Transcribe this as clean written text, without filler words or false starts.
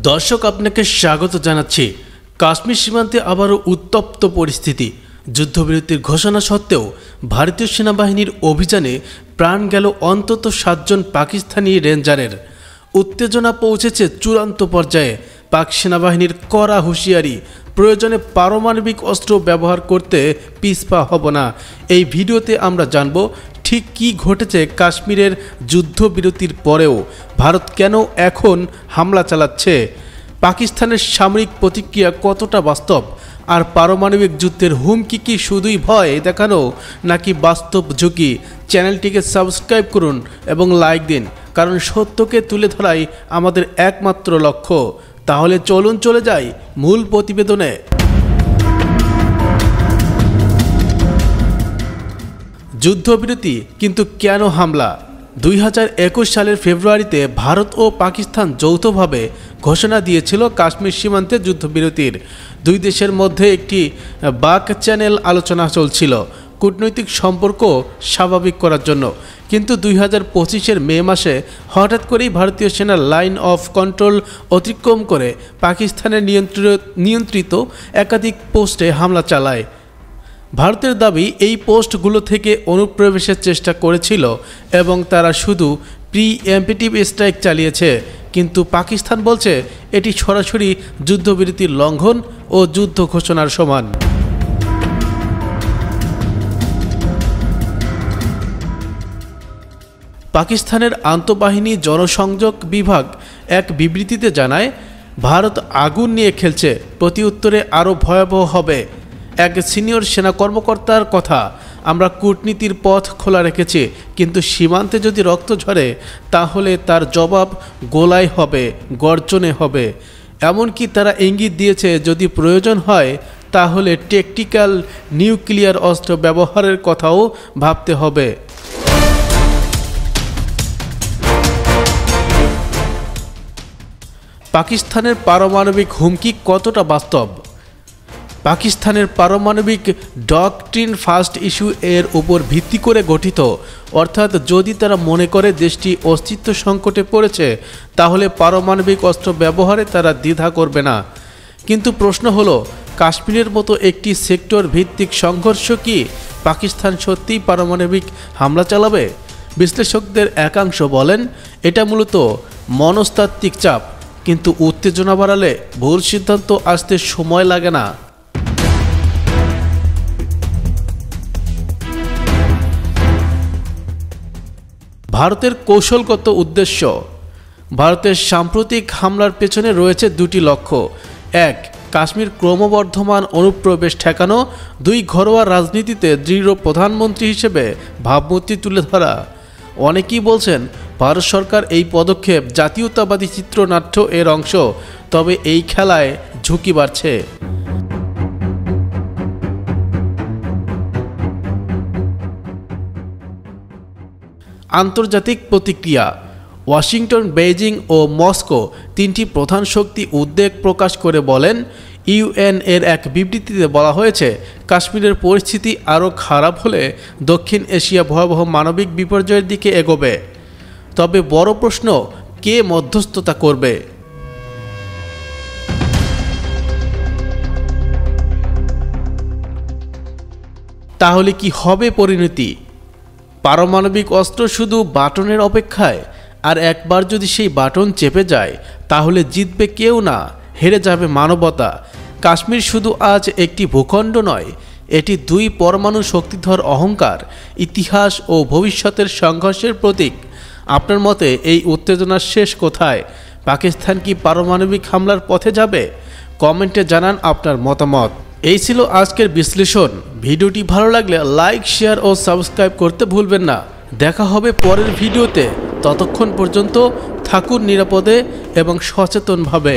দর্শক আপনাকে স্বাগত জানাচ্ছি। কাশ্মীর সীমান্তে আবারও উত্তপ্ত পরিস্থিতি। যুদ্ধবিরতির ঘোষণা সত্ত্বেও ভারতীয় সেনাবাহিনীর অভিযানে প্রাণ গেল অন্তত 7 জন পাকিস্তানি রেঞ্জারের। উত্তেজনা পৌঁছেছে চূড়ান্ত পর্যায়ে। পাক সেনাবাহিনীর কড়া হুঁশিয়ারি, প্রয়োজনে পারমাণবিক অস্ত্র ব্যবহার করতে পিছপা হব না। এই ভিডিওতে আমরা জানব ঠিক কী ঘটেছে কাশ্মীরের যুদ্ধবিরতির পরেও ভারত কেন এখন হামলা চালাচ্ছে, পাকিস্তানের সামরিক প্রতিক্রিয়া কতটা বাস্তব, আর পারমাণবিক যুদ্ধের হুমকি কি শুধুই ভয় দেখানো নাকি বাস্তব ঝুঁকি। চ্যানেলটিকে সাবস্ক্রাইব করুন এবং লাইক দিন, কারণ সত্যকে তুলে ধরাই আমাদের একমাত্র লক্ষ্য। তাহলে চলুন চলে যাই মূল প্রতিবেদনে। যুদ্ধবিরতি কিন্তু কেন হামলা? 2021 সালের ফেব্রুয়ারিতে ভারত ও পাকিস্তান যৌথভাবে ঘোষণা দিয়েছিল কাশ্মীর সীমান্তে যুদ্ধবিরতির। দুই দেশের মধ্যে একটি বাক চ্যানেল আলোচনা চলছিল কূটনৈতিক সম্পর্ক স্বাভাবিক করার জন্য। কিন্তু 2025-এর মে মাসে হঠাৎ করেই ভারতীয় সেনা লাইন অফ কন্ট্রোল অতিক্রম করে পাকিস্তানের নিয়ন্ত্রিত একাধিক পোস্টে হামলা চালায়। ভারতের দাবি এই পোস্টগুলো থেকে অনুপ্রবেশের চেষ্টা করেছিল এবং তারা শুধু প্রিএম্পটিভ স্ট্রাইক চালিয়েছে। কিন্তু পাকিস্তান বলছে এটি সরাসরি যুদ্ধবিরতির লঙ্ঘন ও যুদ্ধ ঘোষণার সমান। পাকিস্তানের আন্তঃবাহিনী জনসংযোগ বিভাগ এক বিবৃতিতে জানায়, ভারত আগুন নিয়ে খেলছে, প্রতিউত্তরে আরও ভয়াবহ হবে। এক সিনিয়র সেনা কর্মকর্তার কথা, আমরা কূটনীতির পথ খোলা রেখেছি, কিন্তু সীমান্তে যদি রক্ত ঝরে তাহলে তার জবাব গোলায় হবে, গর্জনে হবে। এমনকি তারা ইঙ্গিত দিয়েছে যদি প্রয়োজন হয় তাহলে ট্যাকটিক্যাল নিউক্লিয়ার অস্ত্র ব্যবহারের কথাও ভাবতে হবে। পাকিস্তানের পারমাণবিক হুমকি কতটা বাস্তব? পাকিস্তানের পারমাণবিক ডকট্রিন ফার্স্ট ইস্যু এর উপর ভিত্তি করে গঠিত, অর্থাৎ যদি তারা মনে করে দেশটি অস্তিত্ব সংকটে পড়েছে তাহলে পারমাণবিক অস্ত্র ব্যবহারে তারা দ্বিধা করবে না। কিন্তু প্রশ্ন হলো, কাশ্মীরের মতো একটি সেক্টর ভিত্তিক সংঘর্ষ কি পাকিস্তান সত্যিই পারমাণবিক হামলা চালাবে? বিশ্লেষকদের একাংশ বলেন এটা মূলত মনস্তাত্ত্বিক চাপ, কিন্তু উত্তেজনা বাড়ালে ভুল সিদ্ধান্ত আসতে সময় লাগে না। ভারতের কৌশলগত উদ্দেশ্য। ভারতের সাম্প্রতিক হামলার পেছনে রয়েছে দুটি লক্ষ্য। এক, কাশ্মীর ক্রমবর্ধমান অনুপ্রবেশ ঠেকানো। দুই, ঘরোয়া রাজনীতিতে দৃঢ় প্রধানমন্ত্রী হিসেবে ভাবমূর্তি তুলে ধরা। অনেকেই বলছেন ভারত সরকার এই পদক্ষেপ জাতীয়তাবাদী চিত্রনাট্য এর অংশ, তবে এই খেলায় ঝুঁকি বাড়ছে। আন্তর্জাতিক প্রতিক্রিয়া। ওয়াশিংটন, বেইজিং ও মস্কো তিনটি প্রধান শক্তি উদ্বেগ প্রকাশ করে বলেন, ইউএন এর এক বিবৃতিতে বলা হয়েছে কাশ্মীরের পরিস্থিতি আরও খারাপ হলে দক্ষিণ এশিয়া ভয়াবহ মানবিক বিপর্যয়ের দিকে এগোবে। তবে বড় প্রশ্ন, কে মধ্যস্থতা করবে? তাহলে কি হবে পরিণতি? পারমাণবিক অস্ত্র শুধু বাটনের অপেক্ষায়, আর একবার যদি সেই বাটন চেপে যায় তাহলে জিতবে কেউ না, হেরে যাবে মানবতা। কাশ্মীর শুধু আজ একটি ভূখণ্ড নয়, এটি দুই পরমাণু শক্তিধর অহংকার, ইতিহাস ও ভবিষ্যতের সংঘর্ষের প্রতীক। আপনার মতে এই উত্তেজনার শেষ কোথায়? পাকিস্তান কি পারমাণবিক হামলার পথে যাবে? কমেন্টে জানান আপনার মতামত। এই ছিল আজকের বিশ্লেষণ। ভিডিওটি ভালো লাগলে লাইক, শেয়ার ও সাবস্ক্রাইব করতে ভুলবেন না। দেখা হবে পরের ভিডিওতে। ততক্ষণ পর্যন্ত থাকুন নিরাপদে এবং সচেতনভাবে।